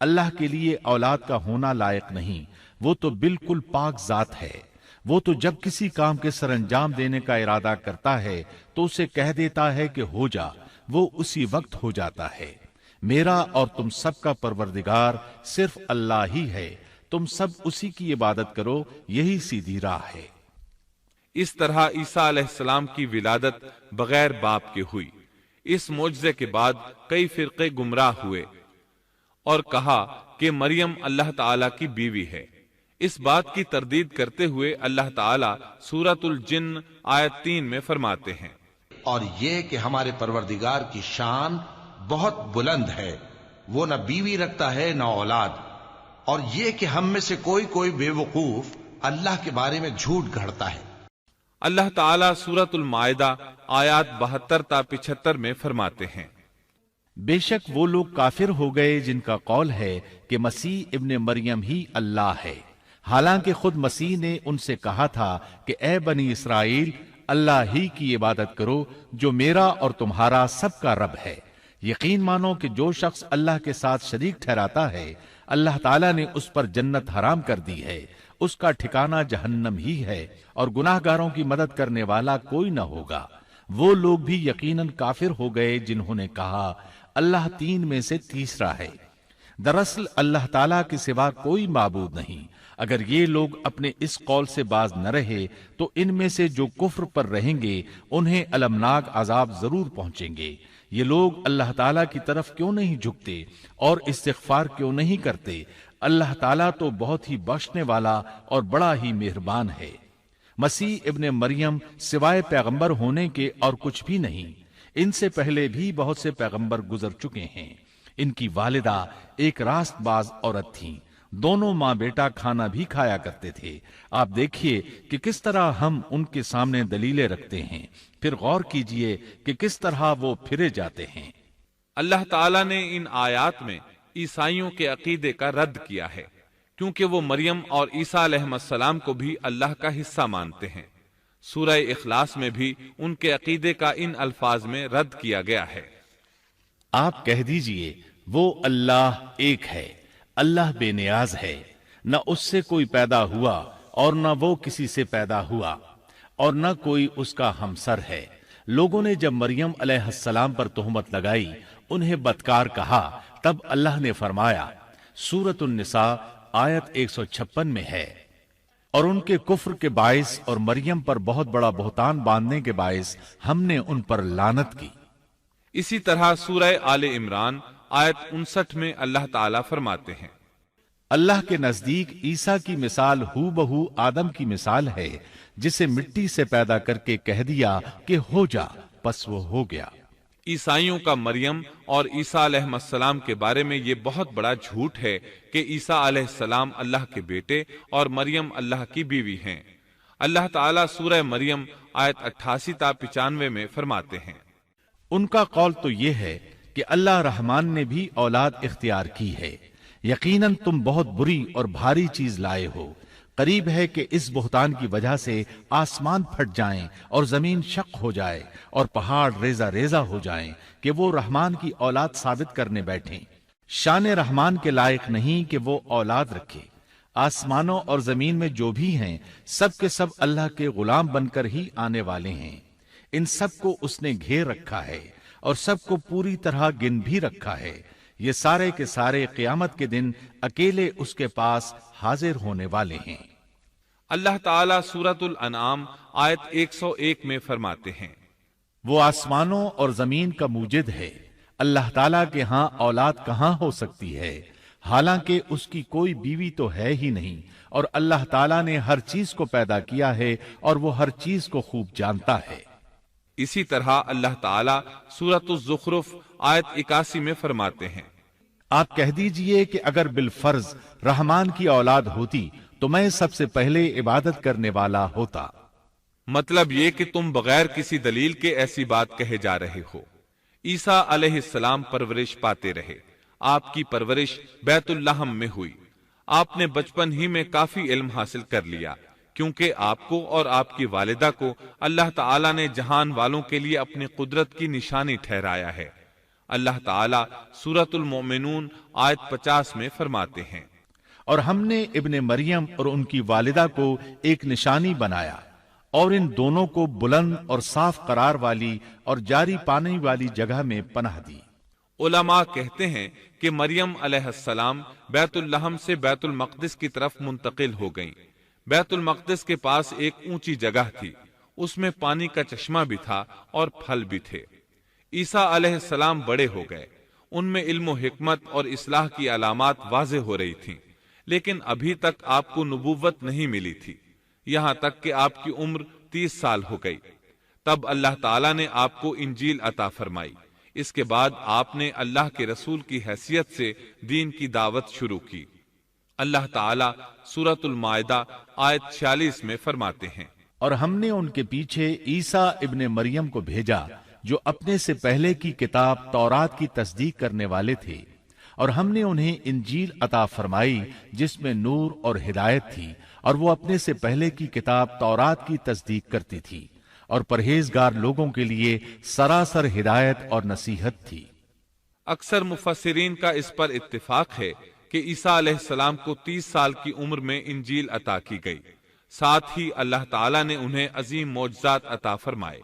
اللہ کے لیے اولاد کا ہونا لائق نہیں، وہ تو بالکل پاک ذات ہے۔ وہ تو جب کسی کام کے سر انجام دینے کا ارادہ کرتا ہے تو اسے کہہ دیتا ہے کہ ہو جا، وہ اسی وقت ہو جاتا ہے۔ میرا اور تم سب کا پروردگار صرف اللہ ہی ہے، تم سب اسی کی عبادت کرو، یہی سیدھی راہ ہے۔ اس طرح عیسیٰ علیہ السلام کی ولادت بغیر باپ کے ہوئی۔ اس معجزے کے بعد کئی فرقے گمراہ ہوئے اور کہا کہ مریم اللہ تعالی کی بیوی ہے۔ اس بات کی تردید کرتے ہوئے اللہ تعالی سورۃ الجن آیت 3 میں فرماتے ہیں، اور یہ کہ ہمارے پروردگار کی شان بہت بلند ہے، وہ نہ بیوی رکھتا ہے نہ اولاد، اور یہ کہ ہم میں سے کوئی بے وقوف اللہ کے بارے میں جھوٹ گھڑتا ہے۔ اللہ تعالیٰ سورۃ المائدہ آیات 72 تا 75 میں فرماتے ہیں، بے شک وہ لوگ کافر ہو گئے جن کا قول ہے کہ مسیح ابن مریم ہی اللہ ہے، حالانکہ خود مسیح نے ان سے کہا تھا کہ اے بنی اسرائیل، اللہ ہی کی عبادت کرو جو میرا اور تمہارا سب کا رب ہے۔ یقین مانو کہ جو شخص اللہ کے ساتھ شریک ٹھہراتا ہے، اللہ تعالیٰ نے اس پر جنت حرام کر دی ہے، اس کا ٹھکانہ جہنم ہی ہے، اور گناہ گاروں کی مدد کرنے والا کوئی نہ ہوگا۔ وہ لوگ بھی یقیناً کافر ہو گئے جنہوں نے کہا اللہ 3 میں سے تیسرا ہے۔ دراصل اللہ تعالیٰ کے سوا کوئی معبود نہیں۔ اگر یہ لوگ اپنے اس قول سے باز نہ رہے تو ان میں سے جو کفر پر رہیں گے انہیں المناک عذاب ضرور پہنچیں گے۔ یہ لوگ اللہ تعالیٰ کی طرف کیوں نہیں جھکتے اور استغفار کیوں نہیں کرتے؟ اللہ تعالیٰ تو بہت ہی بخشنے والا اور بڑا ہی مہربان ہے۔ مسیح ابن مریم سوائے پیغمبر ہونے کے اور کچھ بھی نہیں۔ ان سے پہلے بھی بہت سے پیغمبر گزر چکے ہیں۔ ان کی والدہ ایک راست باز عورت تھیں، دونوں ماں بیٹا کھانا بھی کھایا کرتے تھے۔ آپ دیکھیے کہ کس طرح ہم ان کے سامنے دلیلیں رکھتے ہیں، پھر غور کیجئے کہ کس طرح وہ پھرے جاتے ہیں۔ اللہ تعالیٰ نے ان آیات میں عیسائیوں کے عقیدے کا رد کیا ہے، کیونکہ وہ مریم اور عیسیٰ علیہ السلام کو بھی اللہ کا حصہ مانتے ہیں۔ سورہ اخلاص میں بھی ان کے عقیدے کا ان الفاظ میں رد کیا گیا ہے، آپ کہہ دیجئے وہ اللہ ایک ہے، اللہ بے نیاز ہے، نہ اس سے کوئی پیدا ہوا اور نہ وہ کسی سے پیدا ہوا، اور نہ کوئی اس کا ہمسر ہے۔ لوگوں نے جب مریم علیہ السلام پر تہمت لگائی، انہیں بدکار کہا، تب اللہ نے فرمایا، سورۃ النساء آیت 156 میں ہے، اور ان کے کفر کے باعث اور مریم پر بہت بڑا بہتان باندھنے کے باعث ہم نے ان پر لعنت کی۔ اسی طرح سورہ آل عمران آیت 59 میں اللہ تعالیٰ فرماتے ہیں، اللہ کے نزدیک عیسیٰ کی مثال ہو بہو آدم کی مثال ہے، جسے مٹی سے پیدا کر کے کہہ دیا کہ ہو جا، پس وہ ہو گیا۔ عیسائیوں کا مریم اور عیسیٰ علیہ السلام کے بارے میں یہ بہت بڑا جھوٹ ہے کہ عیسیٰ علیہ السلام اللہ کے بیٹے اور مریم اللہ کی بیوی ہیں۔ اللہ تعالیٰ سورہ مریم آیت 88 تا 95 میں فرماتے ہیں، ان کا قول تو یہ ہے کہ اللہ رحمان نے بھی اولاد اختیار کی ہے، یقیناً تم بہت بری اور بھاری چیز لائے ہو۔ قریب ہے کہ اس بہتان کی وجہ سے آسمان پھٹ جائیں اور زمین شق ہو جائے اور پہاڑ ریزہ ریزہ ہو جائیں کہ وہ رحمان کی اولاد ثابت کرنے بیٹھیں۔ شان رحمان کے لائق نہیں کہ وہ اولاد رکھے۔ آسمانوں اور زمین میں جو بھی ہیں سب کے سب اللہ کے غلام بن کر ہی آنے والے ہیں۔ ان سب کو اس نے گھیر رکھا ہے اور سب کو پوری طرح گن بھی رکھا ہے۔ یہ سارے کے سارے قیامت کے دن اکیلے اس کے پاس حاضر ہونے والے ہیں۔ اللہ تعالیٰ سورۃ الانعام آیت 101 میں فرماتے ہیں، وہ آسمانوں اور زمین کا موجد ہے، اللہ تعالیٰ کے ہاں اولاد کہاں ہو سکتی ہے، حالانکہ اس کی کوئی بیوی تو ہے ہی نہیں، اور اللہ تعالیٰ نے ہر چیز کو پیدا کیا ہے اور وہ ہر چیز کو خوب جانتا ہے۔ اسی طرح اللہ تعالیٰ سورۃ الزخرف آیت 81 میں فرماتے ہیں، آپ کہہ دیجئے کہ اگر بالفرض رحمان کی اولاد ہوتی تو میں سب سے پہلے عبادت کرنے والا ہوتا۔ مطلب یہ کہ تم بغیر کسی دلیل کے ایسی بات کہے جا رہے ہو۔ عیسیٰ علیہ السلام پرورش پاتے رہے، آپ کی پرورش بیت اللحم میں ہوئی، آپ نے بچپن ہی میں کافی علم حاصل کر لیا، کیونکہ آپ کو اور آپ کی والدہ کو اللہ تعالیٰ نے جہان والوں کے لیے اپنی قدرت کی نشانی ٹھہرایا ہے۔ اللہ تعالیٰ سورۃ المومنون آیت 50 میں فرماتے ہیں، اور ہم نے ابن مریم اور ان کی والدہ کو ایک نشانی بنایا اور ان دونوں کو بلند اور صاف قرار والی اور جاری پانی والی جگہ میں پناہ دی۔ علماء کہتے ہیں کہ مریم علیہ السلام بیت اللحم سے بیت المقدس کی طرف منتقل ہو گئیں۔ بیت المقدس کے پاس ایک اونچی جگہ تھی، اس میں پانی کا چشمہ بھی تھا اور پھل بھی تھے۔ عیسیٰ علیہ السلام بڑے ہو گئے، ان میں علم و حکمت اور اصلاح کی علامات واضح ہو رہی تھیں، لیکن ابھی تک آپ کو نبوت نہیں ملی تھی، یہاں تک کہ آپ کی عمر 30 سال ہو گئی۔ تب اللہ تعالیٰ نے آپ کو انجیل عطا فرمائی۔ اس کے بعد آپ نے اللہ کے رسول کی حیثیت سے دین کی دعوت شروع کی۔ اللہ تعالیٰ سورۃ المائدہ آیت 46 میں فرماتے ہیں، اور ہم نے ان کے پیچھے عیسیٰ ابن مریم کو بھیجا جو اپنے سے پہلے کی کتاب تورات کی تصدیق کرنے والے تھے، اور ہم نے انہیں انجیل عطا فرمائی جس میں نور اور ہدایت تھی، اور وہ اپنے سے پہلے کی کتاب تورات کی تصدیق کرتی تھی اور پرہیزگار لوگوں کے لیے سراسر ہدایت اور نصیحت تھی۔ اکثر مفسرین کا اس پر اتفاق ہے کہ عیسیٰ علیہ السلام کو 30 سال کی عمر میں انجیل عطا کی گئی، ساتھ ہی اللہ تعالیٰ نے انہیں عظیم معجزات عطا فرمائے۔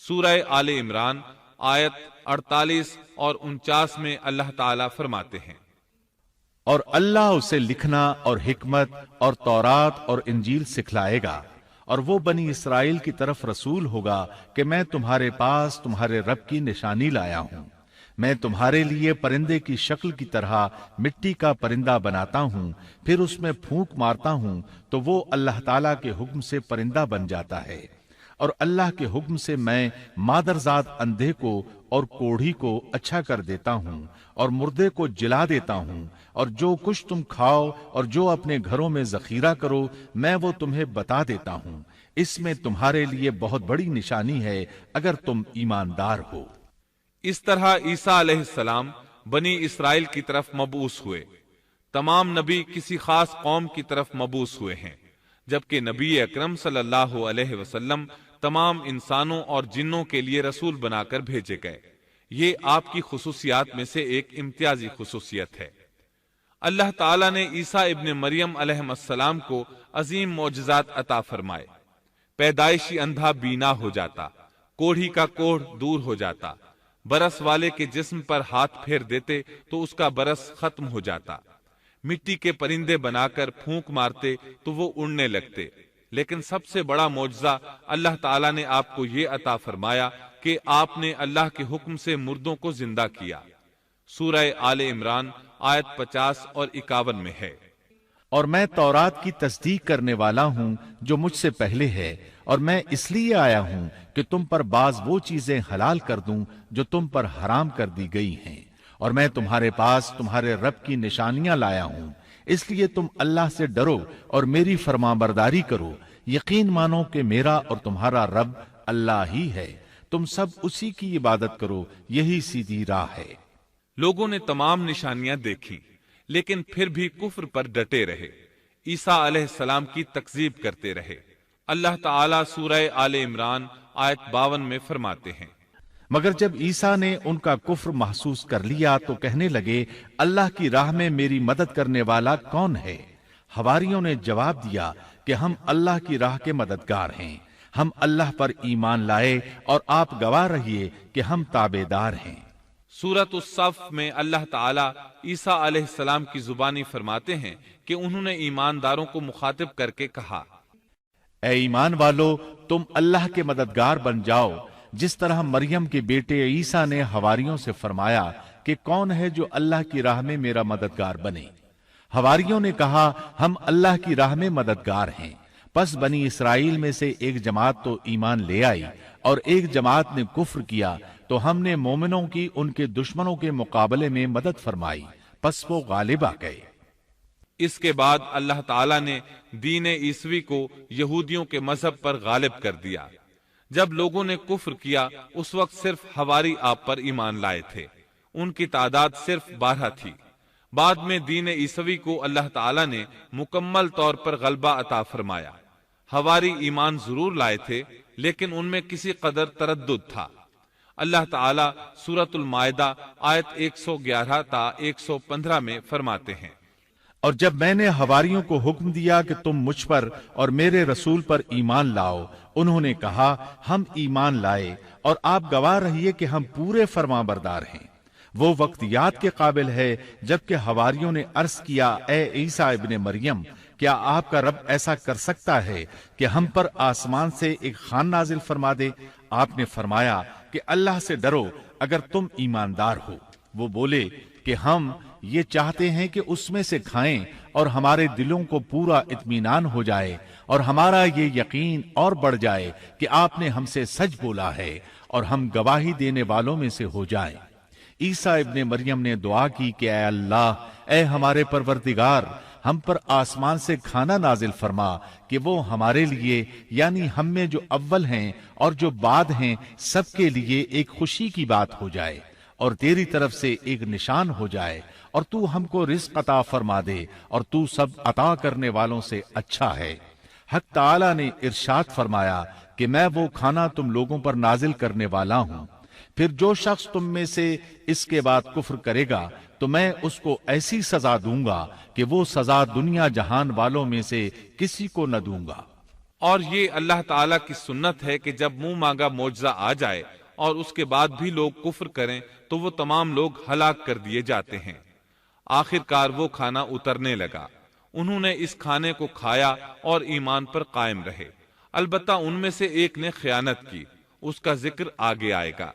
سورہ آل عمران آیت 48 اور 49 میں اللہ تعالیٰ فرماتے ہیں، اور اللہ اسے لکھنا اور حکمت اور تورات اور انجیل سکھلائے گا، اور وہ بنی اسرائیل کی طرف رسول ہوگا کہ میں تمہارے پاس تمہارے رب کی نشانی لایا ہوں۔ میں تمہارے لیے پرندے کی شکل کی طرح مٹی کا پرندہ بناتا ہوں، پھر اس میں پھونک مارتا ہوں تو وہ اللہ تعالیٰ کے حکم سے پرندہ بن جاتا ہے، اور اللہ کے حکم سے میں مادرزاد اندھے کو اور کوڑھی کو اچھا کر دیتا ہوں اور مردے کو جلا دیتا ہوں، اور جو کچھ تم کھاؤ اور جو اپنے گھروں میں ذخیرہ کرو میں وہ تمہیں بتا دیتا ہوں۔ اس میں تمہارے لیے بہت بڑی نشانی ہے اگر تم ایماندار ہو۔ اس طرح عیسیٰ علیہ السلام بنی اسرائیل کی طرف مبعوث ہوئے۔ تمام نبی کسی خاص قوم کی طرف مبعوث ہوئے ہیں، جبکہ نبی اکرم صلی اللہ علیہ وسلم تمام انسانوں اور جنوں کے لیے رسول بنا کر بھیجے گئے۔ یہ آپ کی خصوصیات میں سے ایک امتیازی خصوصیت ہے۔ اللہ تعالیٰ نے عیسیٰ ابن مریم علیہ السلام کو عظیم معجزات عطا فرمائے۔ پیدائشی اندھا بینا ہو جاتا، کوڑھی کا کوڑھ دور ہو جاتا، برس والے کے جسم پر ہاتھ پھیر دیتے تو اس کا برس ختم ہو جاتا، مٹی کے پرندے بنا کر پھونک مارتے تو وہ اڑنے لگتے۔ لیکن سب سے بڑا معجزہ اللہ تعالیٰ نے آپ کو یہ عطا فرمایا کہ آپ نے اللہ کے حکم سے مردوں کو زندہ کیا۔ سورہ آل عمران آیت 50 اور 51 میں ہے، اور میں تورات کی تصدیق کرنے والا ہوں جو مجھ سے پہلے ہے، اور میں اس لیے آیا ہوں کہ تم پر بعض وہ چیزیں حلال کر دوں جو تم پر حرام کر دی گئی ہیں، اور میں تمہارے پاس تمہارے رب کی نشانیاں لایا ہوں، اس لیے تم اللہ سے ڈرو اور میری فرمانبرداری کرو۔ یقین مانو کہ میرا اور تمہارا رب اللہ ہی ہے، تم سب اسی کی عبادت کرو، یہی سیدھی راہ ہے۔ لوگوں نے تمام نشانیاں دیکھی لیکن پھر بھی کفر پر ڈٹے رہے، عیسیٰ علیہ السلام کی تکذیب کرتے رہے۔ اللہ تعالیٰ سورہ آل عمران آیت 52 میں فرماتے ہیں، مگر جب عیسیٰ نے ان کا کفر محسوس کر لیا تو کہنے لگے، اللہ کی راہ میں میری مدد کرنے والا کون ہے؟ حواریوں نے جواب دیا کہ ہم اللہ کی راہ کے مددگار ہیں، ہم اللہ پر ایمان لائے اور آپ گواہ رہیے کہ ہم تابعدار ہیں۔ سورۃ الصف میں اللہ تعالیٰ عیسیٰ علیہ السلام کی زبانی فرماتے ہیں کہ انہوں نے ایمانداروں کو مخاطب کر کے کہا، اے ایمان والو، تم اللہ کے مددگار بن جاؤ، جس طرح مریم کے بیٹے عیسیٰ نے حواریوں سے فرمایا کہ کون ہے جو اللہ کی راہ میں میرا مددگار بنے؟ حواریوں نے کہا، ہم اللہ کی راہ میں مددگار ہیں۔ پس بنی اسرائیل میں سے ایک جماعت تو ایمان لے آئی اور ایک جماعت نے کفر کیا، تو ہم نے مومنوں کی ان کے دشمنوں کے مقابلے میں مدد فرمائی، پس وہ غالب آ گئے۔ اس کے بعد اللہ تعالیٰ نے دین عیسوی کو یہودیوں کے مذہب پر غالب کر دیا۔ جب لوگوں نے کفر کیا اس وقت صرف حواری آپ پر ایمان لائے تھے، ان کی تعداد صرف 12 تھی۔ بعد میں دین عیسوی کو اللہ تعالیٰ نے مکمل طور پر غلبہ عطا فرمایا۔ حواری ایمان ضرور لائے تھے لیکن ان میں کسی قدر تردد تھا۔ اللہ تعالی سورۃ المائدہ آیت 111 تا 115 میں فرماتے ہیں، اور جب میں نے حواریوں کو حکم دیا کہ تم مجھ پر اور میرے رسول پر ایمان لاؤ، انہوں نے کہا ہم ایمان لائے، اور آپ گواہ رہیے کہ ہم پورے فرمانبردار ہیں۔ وہ وقت یاد کے قابل ہے جبکہ حواریوں نے عرض کیا، اے عیسیٰ ابن مریم، کیا آپ کا رب ایسا کر سکتا ہے کہ ہم پر آسمان سے ایک خوان نازل فرما دے؟ آپ نے فرمایا کہ اللہ سے ڈرو اگر تم ایماندار ہو۔ وہ بولے کہ ہم یہ چاہتے ہیں کہ اس میں سے کھائیں اور ہمارے دلوں کو پورا اطمینان ہو جائے اور ہمارا یہ یقین اور بڑھ جائے کہ آپ نے ہم سے سچ بولا ہے اور ہم گواہی دینے والوں میں سے ہو جائیں۔ عیسیٰ ابن مریم نے دعا کی کہ اے اللہ، اے ہمارے پروردگار، ہم پر آسمان سے کھانا نازل فرما کہ وہ ہمارے لیے، یعنی ہم میں جو اول ہیں اور جو بعد ہیں، سب کے لیے ایک خوشی کی بات ہو جائے اور تیری طرف سے ایک نشان ہو جائے، اور تو ہم کو رزق عطا فرما دے، اور تو سب عطا کرنے والوں سے اچھا ہے۔ حق تعالی نے ارشاد فرمایا کہ میں وہ کھانا تم لوگوں پر نازل کرنے والا ہوں، پھر جو شخص تم میں سے اس کے بعد کفر کرے گا تو میں اس کو ایسی سزا دوں گا کہ وہ سزا دنیا جہان والوں میں سے کسی کو نہ دوں گا۔ اور یہ اللہ تعالیٰ کی سنت ہے کہ جب منہ مانگا معجزہ آ جائے اور اس کے بعد بھی لوگ کفر کریں تو وہ تمام لوگ ہلاک کر دیے جاتے ہیں۔ آخر کار وہ کھانا اترنے لگا، انہوں نے اس کھانے کو کھایا اور ایمان پر قائم رہے، البتہ ان میں سے ایک نے خیانت کی، اس کا ذکر آگے آئے گا۔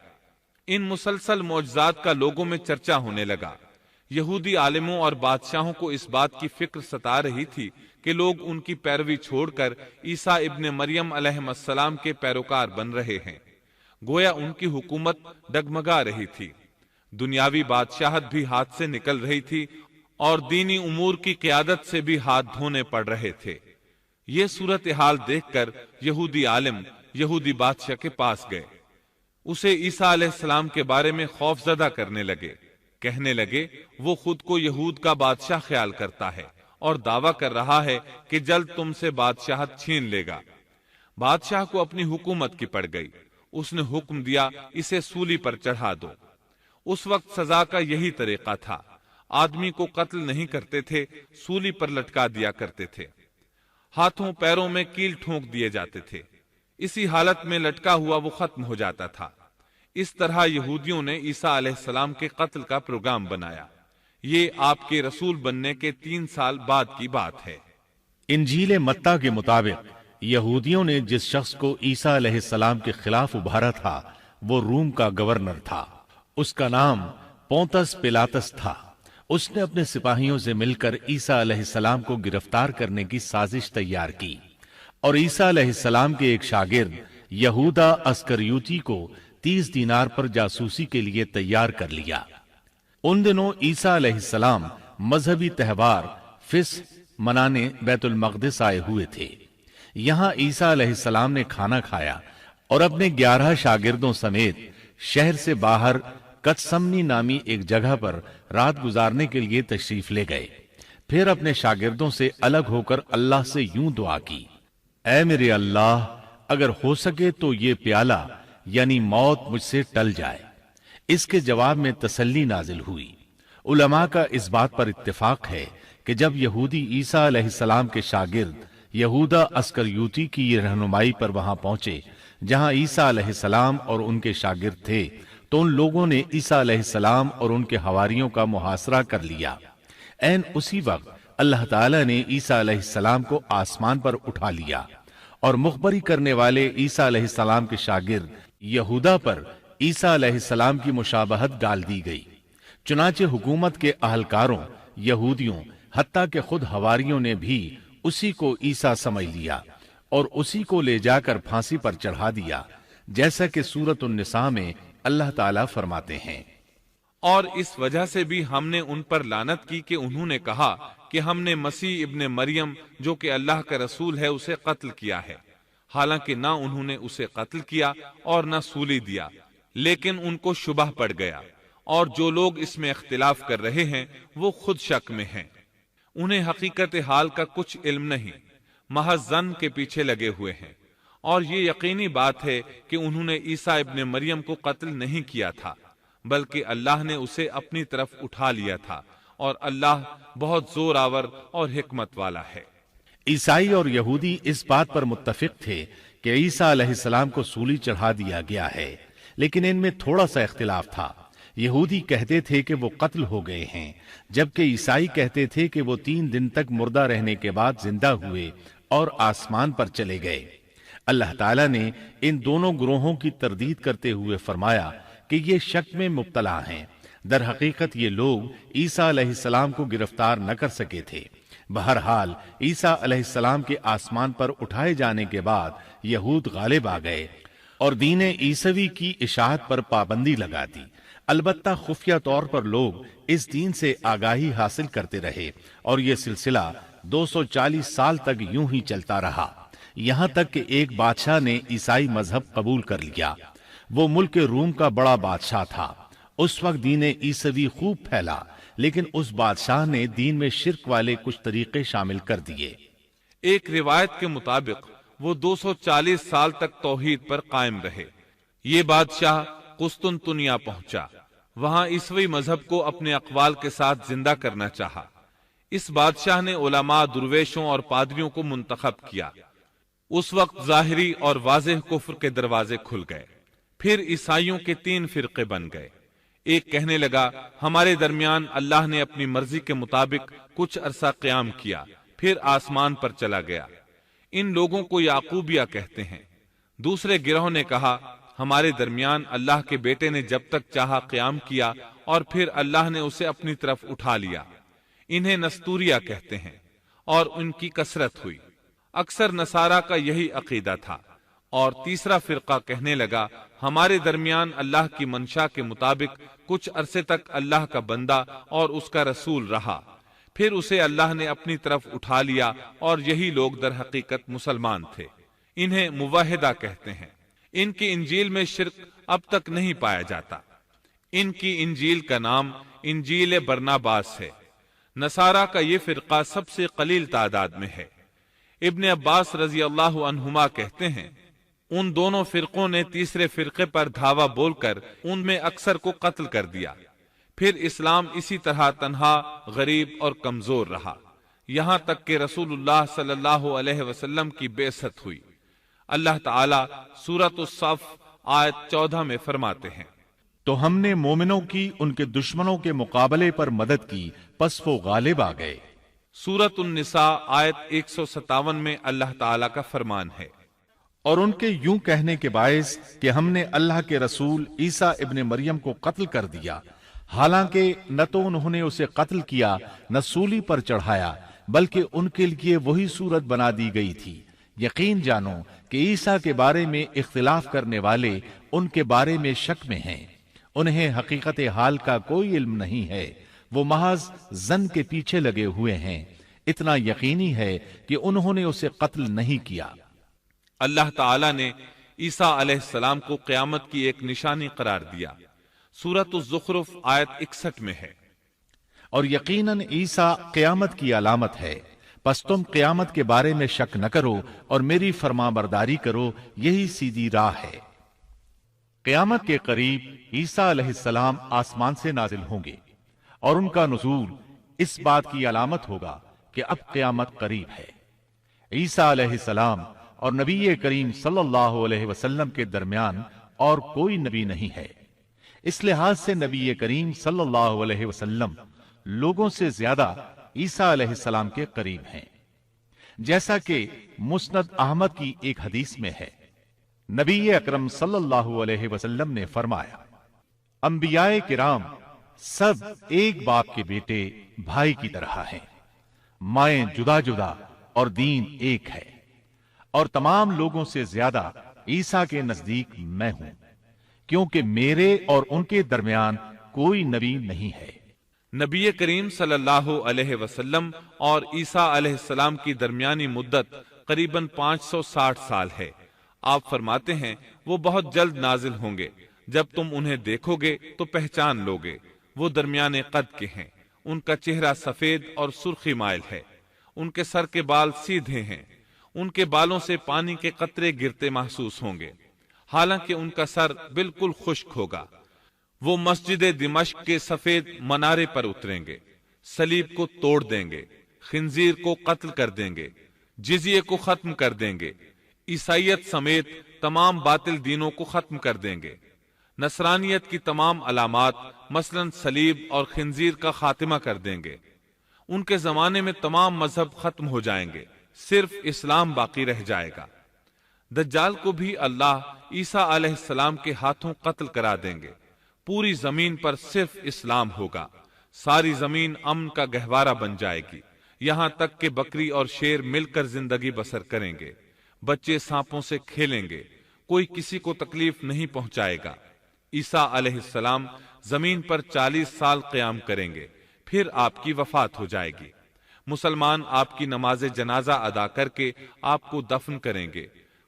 ان مسلسل معجزات کا لوگوں میں چرچا ہونے لگا۔ یہودی عالموں اور بادشاہوں کو اس بات کی فکر ستا رہی تھی کہ لوگ ان کی پیروی چھوڑ کر عیسیٰ ابن مریم علیہ السلام کے پیروکار بن رہے ہیں، گویا ان کی حکومت ڈگمگا رہی تھی، دنیاوی بادشاہت بھی ہاتھ سے نکل رہی تھی اور دینی امور کی قیادت سے بھی ہاتھ دھونے پڑ رہے تھے۔ یہ صورتحال دیکھ کر یہودی عالم یہودی بادشاہ کے پاس گئے، اسے عیسیٰ علیہ السلام کے بارے میں خوف زدہ کرنے لگے، کہنے لگے وہ خود کو یہود کا بادشاہ خیال کرتا ہے اور دعویٰ کر رہا ہے کہ جلد تم سے بادشاہت چھین لے گا۔ بادشاہ کو اپنی حکومت کی پڑ گئی، اس نے حکم دیا اسے سولی پر چڑھا دو۔ اس وقت سزا کا یہی طریقہ تھا، آدمی کو قتل نہیں کرتے تھے، سولی پر لٹکا دیا کرتے تھے، ہاتھوں پیروں میں کیل ٹھونک دیے جاتے تھے، اسی حالت میں لٹکا ہوا وہ ختم ہو جاتا تھا۔ اس طرح یہودیوں نے عیسیٰ علیہ السلام کے قتل کا پروگرام بنایا۔ یہ آپ کے رسول بننے کے 3 سال بعد کی بات ہے۔ انجیل متی کے مطابق یہودیوں نے جس شخص کو عیسیٰ علیہ السلام کے خلاف ابھارا تھا وہ روم کا گورنر تھا، اس کا نام پونتس پیلاطس تھا۔ اس نے اپنے سپاہیوں سے مل کر عیسیٰ علیہ السلام کو گرفتار کرنے کی سازش تیار کی اور عیسیٰ علیہ السلام کے ایک شاگرد یہودا اسکریوتی کو 30 دینار پر جاسوسی کے لیے تیار کر لیا۔ ان دنوں عیسیٰ علیہ السلام مذہبی تہوار فصح منانے بیت المقدس آئے ہوئے تھے۔ یہاں عیسیٰ علیہ السلام نے کھانا کھایا اور اپنے 11 شاگردوں سمیت شہر سے باہر کتسمنی نامی ایک جگہ پر رات گزارنے کے لیے تشریف لے گئے۔ پھر اپنے شاگردوں سے الگ ہو کر اللہ سے یوں دعا کی، اے میرے اللہ، اگر ہو سکے تو یہ پیالہ یعنی موت مجھ سے ٹل جائے۔ اس کے جواب میں تسلی نازل ہوئی۔ علماء کا اس بات پر اتفاق ہے کہ جب یہودی عیسیٰ علیہ السلام کے شاگرد یہودا اسکریوتی کی یہ رہنمائی پر وہاں پہنچے جہاں عیسیٰ علیہ السلام اور ان کے شاگرد تھے، تو ان لوگوں نے عیسیٰ علیہ السلام اور ان کے حواریوں کا محاصرہ کر لیا۔ عین اسی وقت اللہ تعالی نے عیسیٰ علیہ السلام کو آسمان پر اٹھا لیا اور مخبری کرنے والے عیسیٰ علیہ السلام کے شاگرد یہودا پر عیسیٰ علیہ السلام کی مشابہت ڈال دی گئی۔ چنانچہ حکومت کے اہلکاروں، یہودیوں، حتیٰ کہ خود حواریوں نے بھی اسی کو عیسیٰ سمجھ لیا اور اسی کو لے جا کر پھانسی پر چڑھا دیا، جیسا کہ سورۃ النساء میں اللہ تعالیٰ فرماتے ہیں، اور اس وجہ سے بھی ہم نے ان پر لعنت کی کہ انہوں نے کہا کہ ہم نے مسیح ابن مریم جو کہ اللہ کا رسول ہے اسے قتل کیا ہے، حالانکہ نہ انہوں نے اسے قتل کیا اور نہ سولی دیا، لیکن ان کو شبہ پڑ گیا، اور جو لوگ اس میں اختلاف کر رہے ہیں وہ خود شک میں ہیں، انہیں حقیقت حال کا کچھ علم نہیں، محض ظن کے پیچھے لگے ہوئے ہیں، اور یہ یقینی بات ہے کہ انہوں نے عیسیٰ ابن مریم کو قتل نہیں کیا تھا، بلکہ اللہ نے اسے اپنی طرف اٹھا لیا تھا، اور اللہ بہت زور آور اور حکمت والا ہے۔ عیسائی اور یہودی اس بات پر متفق تھے کہ عیسیٰ علیہ السلام کو سولی چڑھا دیا گیا ہے، لیکن ان میں تھوڑا سا اختلاف تھا۔ یہودی کہتے تھے کہ وہ قتل ہو گئے ہیں، جبکہ عیسائی کہتے تھے کہ وہ 3 دن تک مردہ رہنے کے بعد زندہ ہوئے اور آسمان پر چلے گئے۔ اللہ تعالیٰ نے ان دونوں گروہوں کی تردید کرتے ہوئے فرمایا کہ یہ شک میں مبتلا ہیں۔ در حقیقت یہ لوگ عیسیٰ علیہ السلام کو گرفتار نہ کر سکے تھے۔ بہرحال عیسیٰ علیہ السلام کے آسمان پر اٹھائے جانے کے بعد یہود غالب آ گئے اور دین عیسوی کی اشاعت پر پابندی لگا دی۔ البتہ خفیہ طور پر لوگ اس دین سے آگاہی حاصل کرتے رہے اور یہ سلسلہ 240 سال تک یوں ہی چلتا رہا، یہاں تک کہ ایک بادشاہ نے عیسائی مذہب قبول کر لیا۔ وہ ملک روم کا بڑا بادشاہ تھا۔ اس وقت دین عیسوی خوب پھیلا، لیکن اس بادشاہ نے دین میں شرک والے کچھ طریقے شامل کر دیے۔ ایک روایت کے مطابق وہ 240 سال تک توحید پر قائم رہے۔ یہ بادشاہ قسطنطنیہ پہنچا، وہاں عیسوی مذہب کو اپنے اقوال کے ساتھ زندہ کرنا چاہا۔ اس بادشاہ نے علماء، درویشوں اور پادریوں کو منتخب کیا۔ اس وقت ظاہری اور واضح کفر کے دروازے کھل گئے۔ پھر عیسائیوں کے 3 فرقے بن گئے۔ ایک کہنے لگا ہمارے درمیان اللہ نے اپنی مرضی کے مطابق کچھ عرصہ قیام کیا، پھر آسمان پر چلا گیا۔ ان لوگوں کو یعقوبیہ کہتے ہیں۔ دوسرے گروہ نے کہا ہمارے درمیان اللہ کے بیٹے نے جب تک چاہا قیام کیا اور پھر اللہ نے اسے اپنی طرف اٹھا لیا۔ انہیں نستوریہ کہتے ہیں، اور ان کی کثرت ہوئی۔ اکثر نصارہ کا یہی عقیدہ تھا۔ اور تیسرا فرقہ کہنے لگا ہمارے درمیان اللہ کی منشا کے مطابق کچھ عرصے تک اللہ کا بندہ اور اس کا رسول رہا، پھر اسے اللہ نے اپنی طرف اٹھا لیا، اور یہی لوگ در حقیقت مسلمان تھے۔ انہیں موحدہ کہتے ہیں۔ ان کی انجیل میں شرک اب تک نہیں پایا جاتا۔ ان کی انجیل کا نام انجیل برناباس ہے۔ نصارہ کا یہ فرقہ سب سے قلیل تعداد میں ہے۔ ابن عباس رضی اللہ عنہما کہتے ہیں ان دونوں فرقوں نے تیسرے فرقے پر دھاوا بول کر ان میں اکثر کو قتل کر دیا۔ پھر اسلام اسی طرح تنہا، غریب اور کمزور رہا، یہاں تک کہ رسول اللہ صلی اللہ علیہ وسلم کی بعثت ہوئی۔ اللہ تعالی سورۃ الصف آیت 14 میں فرماتے ہیں تو ہم نے مومنوں کی ان کے دشمنوں کے مقابلے پر مدد کی، پس وہ غالب آ گئے۔ سورۃ النساء آیت 157 میں اللہ تعالی کا فرمان ہے اور ان کے یوں کہنے کے باعث کہ ہم نے اللہ کے رسول عیسیٰ ابن مریم کو قتل کر دیا، حالانکہ نہ تو انہوں نے اسے قتل کیا نہ سولی پر چڑھایا، بلکہ ان کے لیے وہی صورت بنا دی گئی تھی۔ یقین جانو کہ عیسیٰ کے بارے میں اختلاف کرنے والے ان کے بارے میں شک میں ہیں۔ انہیں حقیقت حال کا کوئی علم نہیں ہے، وہ محض ظن کے پیچھے لگے ہوئے ہیں۔ اتنا یقینی ہے کہ انہوں نے اسے قتل نہیں کیا۔ اللہ تعالی نے عیسیٰ علیہ السلام کو قیامت کی ایک نشانی قرار دیا۔ سورۃ الزخرف آیت 61 میں ہے اور یقیناً عیسیٰ قیامت کی علامت ہے، پس تم قیامت کے بارے میں شک نہ کرو اور میری فرما برداری کرو، یہی سیدھی راہ ہے۔ قیامت کے قریب عیسیٰ علیہ السلام آسمان سے نازل ہوں گے، اور ان کا نزول اس بات کی علامت ہوگا کہ اب قیامت قریب ہے۔ عیسیٰ علیہ السلام اور نبی کریم صلی اللہ علیہ وسلم کے درمیان اور کوئی نبی نہیں ہے۔ اس لحاظ سے نبی کریم صلی اللہ علیہ وسلم لوگوں سے زیادہ عیسیٰ علیہ السلام کے قریب ہیں، جیسا کہ مسند احمد کی ایک حدیث میں ہے۔ نبی اکرم صلی اللہ علیہ وسلم نے فرمایا انبیاء کرام سب ایک باپ کے بیٹے بھائی کی طرح ہیں، مائیں جدا جدا اور دین ایک ہے، اور تمام لوگوں سے زیادہ عیسیٰ کے نزدیک میں ہوں، کیونکہ میرے اور ان کے درمیان کوئی نبی نہیں ہے۔ نبی کریم صلی اللہ علیہ وسلم اور عیسیٰ علیہ السلام کی درمیانی مدت قریباً 560 سال ہے۔ آپ فرماتے ہیں وہ بہت جلد نازل ہوں گے، جب تم انہیں دیکھو گے تو پہچان لوگے۔ وہ درمیان قد کے ہیں، ان کا چہرہ سفید اور سرخی مائل ہے، ان کے سر کے بال سیدھے ہیں، ان کے بالوں سے پانی کے قطرے گرتے محسوس ہوں گے، حالانکہ ان کا سر بالکل خشک ہوگا۔ وہ مسجد دمشق کے سفید منارے پر اتریں گے، صلیب کو توڑ دیں گے، خنزیر کو قتل کر دیں گے، جزیے کو ختم کر دیں گے، عیسائیت سمیت تمام باطل دینوں کو ختم کر دیں گے، نصرانیت کی تمام علامات مثلا صلیب اور خنزیر کا خاتمہ کر دیں گے۔ ان کے زمانے میں تمام مذہب ختم ہو جائیں گے، صرف اسلام باقی رہ جائے گا۔ دجال کو بھی اللہ عیسیٰ علیہ السلام کے ہاتھوں قتل کرا دیں گے۔ پوری زمین پر صرف اسلام ہوگا، ساری زمین امن کا گہوارہ بن جائے گی، یہاں تک کہ بکری اور شیر مل کر زندگی بسر کریں گے، بچے سانپوں سے کھیلیں گے، کوئی کسی کو تکلیف نہیں پہنچائے گا۔ عیسیٰ علیہ السلام زمین پر 40 سال قیام کریں گے، پھر آپ کی وفات ہو جائے گی۔ مسلمان آپ کی نماز جنازہ ادا کر کے آپ کو دفن کریں گے۔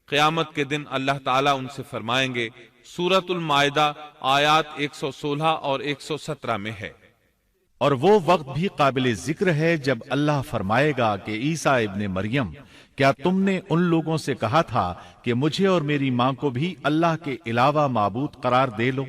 قیامت کے دن اللہ تعالیٰ ان سے فرمائیں گے، سورۃ المائدہ آیات 116 اور 117 میں ہے، اور وہ وقت بھی قابل ذکر ہے جب اللہ فرمائے گا کہ عیسیٰ ابن مریم، کیا تم نے ان لوگوں سے کہا تھا کہ مجھے اور میری ماں کو بھی اللہ کے علاوہ معبود قرار دے لو؟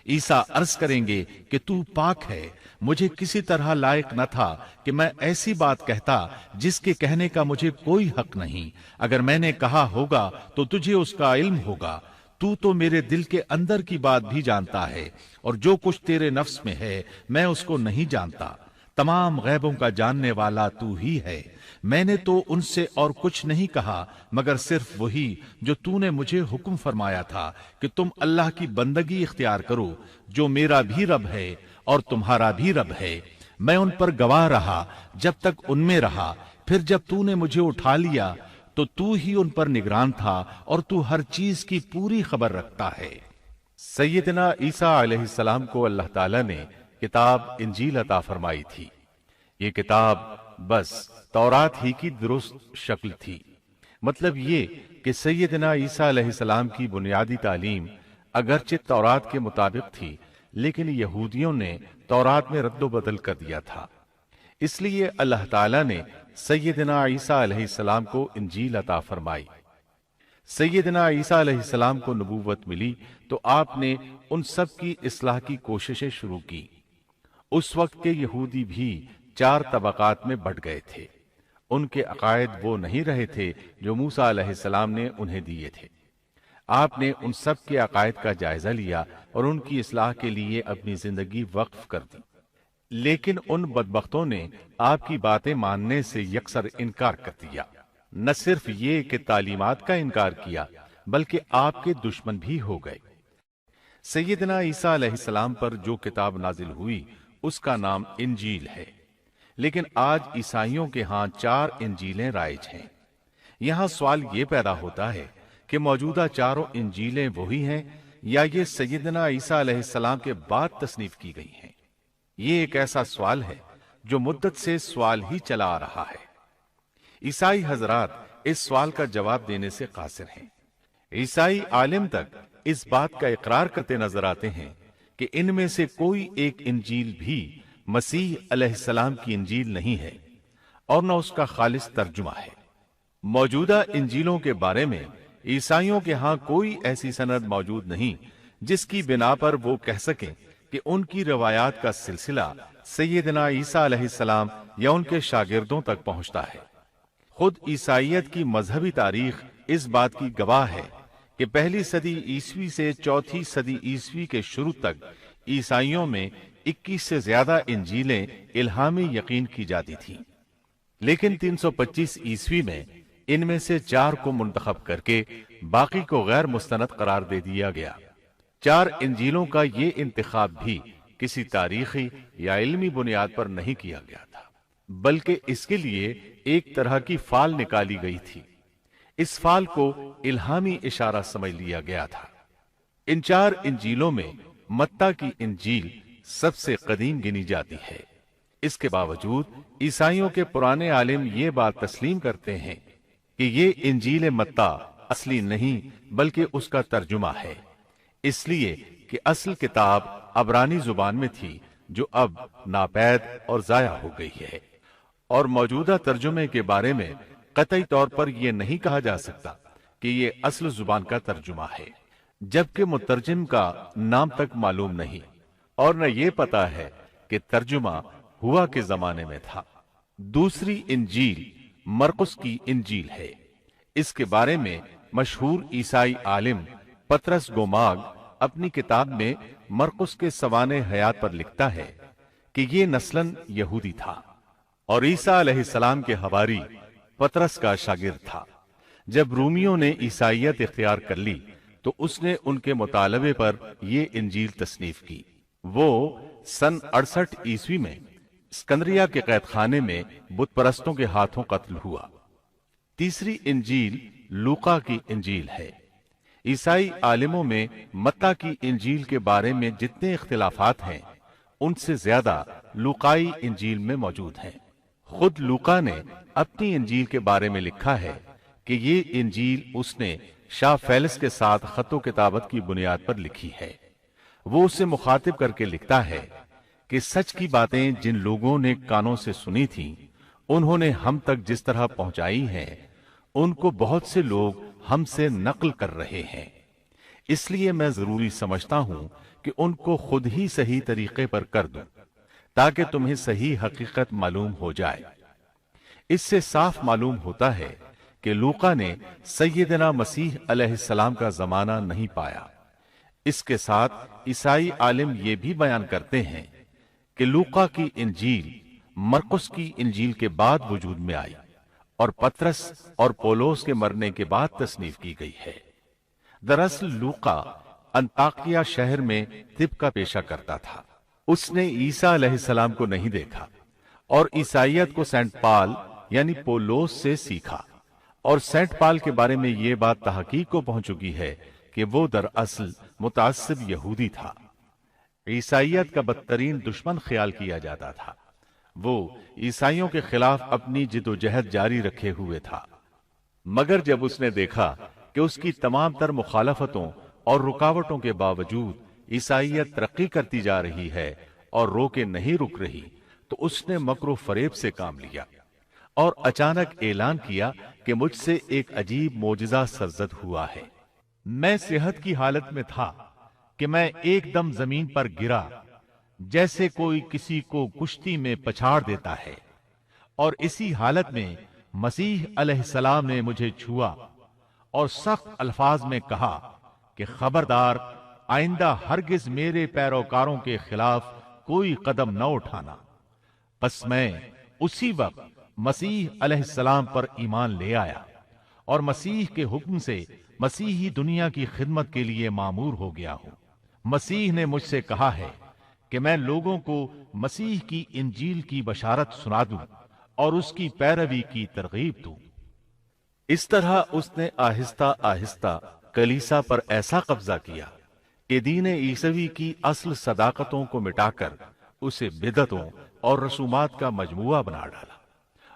عیسیٰ عرض کریں گے کہ تو پاک ہے، مجھے کسی طرح لائق نہ تھا کہ میں ایسی بات کہتا جس کے کہنے کا مجھے کوئی حق نہیں۔ اگر میں نے کہا ہوگا تو تجھے اس کا علم ہوگا، تو میرے دل کے اندر کی بات بھی جانتا ہے، اور جو کچھ تیرے نفس میں ہے میں اس کو نہیں جانتا۔ تمام غیبوں کا جاننے والا تو ہی ہے۔ میں نے تو ان سے اور کچھ نہیں کہا مگر صرف وہی جو تو نے مجھے حکم فرمایا تھا کہ تم اللہ کی بندگی اختیار کرو، جو میرا بھی رب ہے اور تمہارا بھی رب ہے۔ میں ان پر گواہ رہا جب تک ان میں رہا، پھر جب تو نے مجھے اٹھا لیا تو ہی ان پر نگران تھا، اور تو ہر چیز کی پوری خبر رکھتا ہے۔ سیدنا عیسیٰ علیہ السلام کو اللہ تعالیٰ نے کتاب انجیل عطا فرمائی تھی۔ یہ کتاب بس تورات ہی کی درست شکل تھی۔ مطلب یہ کہ سیدنا عیسیٰ علیہ السلام کی بنیادی تعلیم اگرچہ تورات کے مطابق تھی، لیکن یہودیوں نے تورات میں رد و بدل کر دیا تھا۔ اس لیے اللہ تعالیٰ نے سیدنا عیسیٰ علیہ السلام کو انجیل عطا فرمائی۔ سیدنا عیسیٰ علیہ السلام کو نبوت ملی تو آپ نے ان سب کی اصلاح کی کوششیں شروع کی۔ اس وقت کے یہودی بھی 4 طبقات میں بٹ گئے تھے۔ ان کے عقائد وہ نہیں رہے تھے جو موسیٰ علیہ السلام نے انہیں دیے تھے۔ آپ نے ان سب کے عقائد کا جائزہ لیا اور ان کی اصلاح کے لیے اپنی زندگی وقف کر دی۔ لیکن ان بدبختوں نے آپ کی باتیں ماننے سے یکسر انکار کر دیا۔ نہ صرف یہ کہ تعلیمات کا انکار کیا بلکہ آپ کے دشمن بھی ہو گئے۔ سیدنا عیسیٰ علیہ السلام پر جو کتاب نازل ہوئی اس کا نام انجیل ہے، لیکن آج عیسائیوں کے ہاں 4 انجیلیں رائج ہیں۔ یہاں سوال یہ پیدا ہوتا ہے کہ موجودہ 4 انجیلیں وہی ہیں یا یہ سیدنا عیسیٰ علیہ السلام کے بعد تصنیف کی گئی ہیں؟ یہ ایک ایسا سوال ہے جو مدت سے سوال ہی چلا آ رہا ہے۔ عیسائی حضرات اس سوال کا جواب دینے سے قاصر ہیں۔ عیسائی عالم تک اس بات کا اقرار کرتے نظر آتے ہیں کہ ان میں سے کوئی ایک انجیل بھی مسیح علیہ السلام کی انجیل نہیں ہے اور نہ اس کا خالص ترجمہ ہے۔ موجودہ انجیلوں کے بارے میں عیسائیوں کے ہاں کوئی ایسی سند موجود نہیں جس کی بنا پر وہ کہہ سکیں کہ ان کی روایات کا سلسلہ سیدنا عیسیٰ علیہ السلام یا ان کے شاگردوں تک پہنچتا ہے۔ خود عیسائیت کی مذہبی تاریخ اس بات کی گواہ ہے کہ پہلی صدی عیسوی سے چوتھی صدی عیسوی کے شروع تک عیسائیوں میں 21 سے زیادہ انجیلیں الہامی یقین کی جاتی تھیں، لیکن 325 عیسوی میں ان میں سے 4 کو منتخب کر کے باقی کو غیر مستند قرار دے دیا گیا۔ 4 انجیلوں کا یہ انتخاب بھی کسی تاریخی یا علمی بنیاد پر نہیں کیا گیا تھا، بلکہ اس کے لیے ایک طرح کی فال نکالی گئی تھی۔ اس فال کو الہامی اشارہ سمجھ لیا گیا تھا۔ ان 4 انجیلوں میں متی کی انجیل سب سے قدیم گنی جاتی ہے۔ اس کے باوجود عیسائیوں کے پرانے عالم یہ بات تسلیم کرتے ہیں کہ یہ انجیل متی اصلی نہیں بلکہ اس کا ترجمہ ہے، اس لیے کہ اصل کتاب عبرانی زبان میں تھی جو اب ناپید اور ضائع ہو گئی ہے، اور موجودہ ترجمے کے بارے میں قطعی طور پر یہ نہیں کہا جا سکتا کہ یہ اصل زبان کا ترجمہ ہے، جبکہ مترجم کا نام تک معلوم نہیں، اور نہ یہ پتا ہے کہ ترجمہ ہوا کے زمانے میں تھا۔ دوسری انجیل مرقس کی انجیل ہے۔ اس کے بارے میں مشہور عیسائی عالم پطرس گوماگ اپنی کتاب میں مرقس کے سوانح حیات پر لکھتا ہے کہ یہ نسلاً یہودی تھا اور عیسیٰ علیہ السلام کے حواری پطرس کا شاگرد تھا۔ جب رومیوں نے عیسائیت اختیار کر لی تو اس نے ان کے مطالبے پر یہ انجیل تصنیف کی۔ وہ سن 68 عیسوی میں اسکندریہ کے قید خانے میں بت پرستوں کے ہاتھوں قتل ہوا۔ تیسری انجیل لوقا کی انجیل ہے۔ عیسائی عالموں میں متی کی انجیل کے بارے میں جتنے اختلافات ہیں ان سے زیادہ لوقائی انجیل میں موجود ہیں۔ خود لوقا نے اپنی انجیل کے بارے میں لکھا ہے کہ یہ انجیل اس نے شاہ فیلس کے ساتھ خط و کتابت کی بنیاد پر لکھی ہے۔ وہ اسے مخاطب کر کے لکھتا ہے کہ سچ کی باتیں جن لوگوں نے کانوں سے سنی تھیں انہوں نے ہم تک جس طرح پہنچائی ہیں ان کو بہت سے لوگ ہم سے نقل کر رہے ہیں، اس لیے میں ضروری سمجھتا ہوں کہ ان کو خود ہی صحیح طریقے پر کر دوں تاکہ تمہیں صحیح حقیقت معلوم ہو جائے۔ اس سے صاف معلوم ہوتا ہے کہ لوقا نے سیدنا مسیح علیہ السلام کا زمانہ نہیں پایا۔ اس کے ساتھ عیسائی عالم یہ بھی بیان کرتے ہیں کہ لوقا کی انجیل مرقس کی انجیل کے بعد وجود میں آئی اور پطرس اور پولس کے مرنے کے بعد تصنیف کی گئی ہے۔ دراصل لوقا انطاکیہ شہر میں طب کا پیشہ کرتا تھا۔ اس نے عیسیٰ علیہ السلام کو نہیں دیکھا اور عیسائیت کو سینٹ پال یعنی پولس سے سیکھا، اور سینٹ پال کے بارے میں یہ بات تحقیق کو پہنچ چکی ہے کہ وہ دراصل متعصب یہودی تھا۔ عیسائیت کا بدترین دشمن خیال کیا جاتا تھا۔ وہ عیسائیوں کے خلاف اپنی جد و جہد جاری رکھے ہوئے تھا، مگر جب اس نے دیکھا کہ اس کی تمام تر مخالفتوں اور رکاوٹوں کے باوجود عیسائیت ترقی کرتی جا رہی ہے اور روکے نہیں رک رہی، تو اس نے مکر و فریب سے کام لیا اور اچانک اعلان کیا کہ مجھ سے ایک عجیب معجزہ سرزد ہوا ہے۔ میں صحت کی حالت میں تھا کہ میں ایک دم زمین پر گرا جیسے کوئی کسی کو کشتی میں پچھاڑ دیتا ہے، اور اسی حالت میں مسیح علیہ السلام نے مجھے چھوا اور سخت الفاظ میں کہا کہ خبردار، آئندہ ہرگز میرے پیروکاروں کے خلاف کوئی قدم نہ اٹھانا۔ پس میں اسی وقت مسیح علیہ السلام پر ایمان لے آیا اور مسیح کے حکم سے مسیحی دنیا کی خدمت کے لیے مامور ہو گیا ہوں۔ مسیح نے مجھ سے کہا ہے کہ میں لوگوں کو مسیح کی انجیل کی بشارت سنا دوں اور اس کی پیروی کی ترغیب دوں۔ اس طرح اس نے آہستہ آہستہ کلیسا پر ایسا قبضہ کیا کہ دین عیسوی کی اصل صداقتوں کو مٹا کر اسے بدعتوں اور رسومات کا مجموعہ بنا ڈالا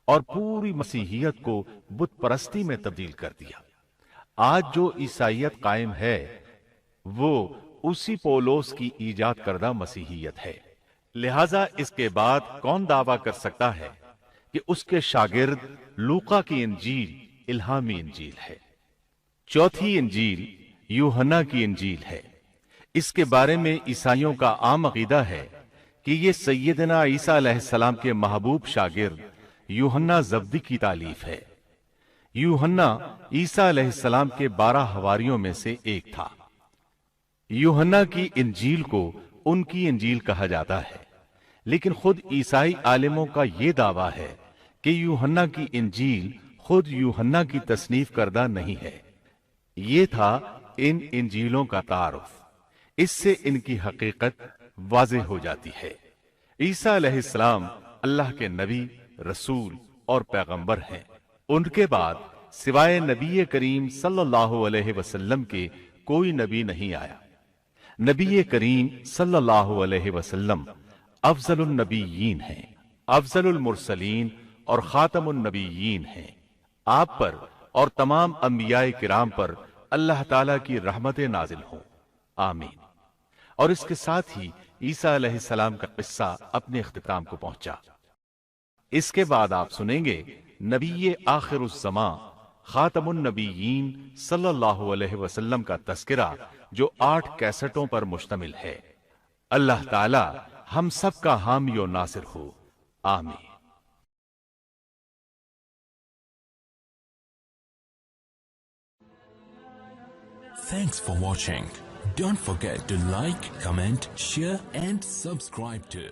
اور پوری مسیحیت کو بت پرستی میں تبدیل کر دیا۔ آج جو عیسائیت قائم ہے وہ اسی پولس کی ایجاد کردہ مسیحیت ہے۔ لہذا اس کے بعد کون دعویٰ کر سکتا ہے کہ اس کے شاگرد لوقا کی انجیل الہامی انجیل ہے؟ چوتھی انجیل یوحنا کی انجیل ہے۔ اس کے بارے میں عیسائیوں کا عام عقیدہ ہے کہ یہ سیدنا عیسیٰ علیہ السلام کے محبوب شاگرد یوحنا زبدی کی تالیف ہے۔ یوحنا عیسیٰ علیہ السلام کے 12 حواریوں میں سے ایک تھا۔ یوحنا کی انجیل کو ان کی انجیل کہا جاتا ہے، لیکن خود عیسائی عالموں کا یہ دعویٰ ہے کہ یوحنا کی انجیل خود یوحنا کی تصنیف کردہ نہیں ہے۔ یہ تھا ان انجیلوں کا تعارف۔ اس سے ان کی حقیقت واضح ہو جاتی ہے۔ عیسیٰ علیہ السلام اللہ کے نبی، رسول اور پیغمبر ہیں۔ ان کے بعد سوائے نبی کریم صلی اللہ علیہ وسلم کے کوئی نبی نہیں آیا۔ نبی کریم صلی اللہ علیہ وسلم افضل النبیین ہیں، افضل المرسلین اور خاتم النبیین ہیں۔ آپ پر اور تمام انبیاء کرام پر اللہ تعالیٰ کی رحمت نازل ہوں، آمین۔ اور اس کے ساتھ ہی عیسیٰ علیہ السلام کا قصہ اپنے اختتام کو پہنچا۔ اس کے بعد آپ سنیں گے نبی آخر الزمان خاتم النبیین صلی اللہ علیہ وسلم کا تذکرہ جو 8 کیسٹوں پر مشتمل ہے۔ اللہ تعالی ہم سب کا حامی و ناصر ہو، آمین۔ Thanks for watching. Don't forget to like, comment, share and subscribe to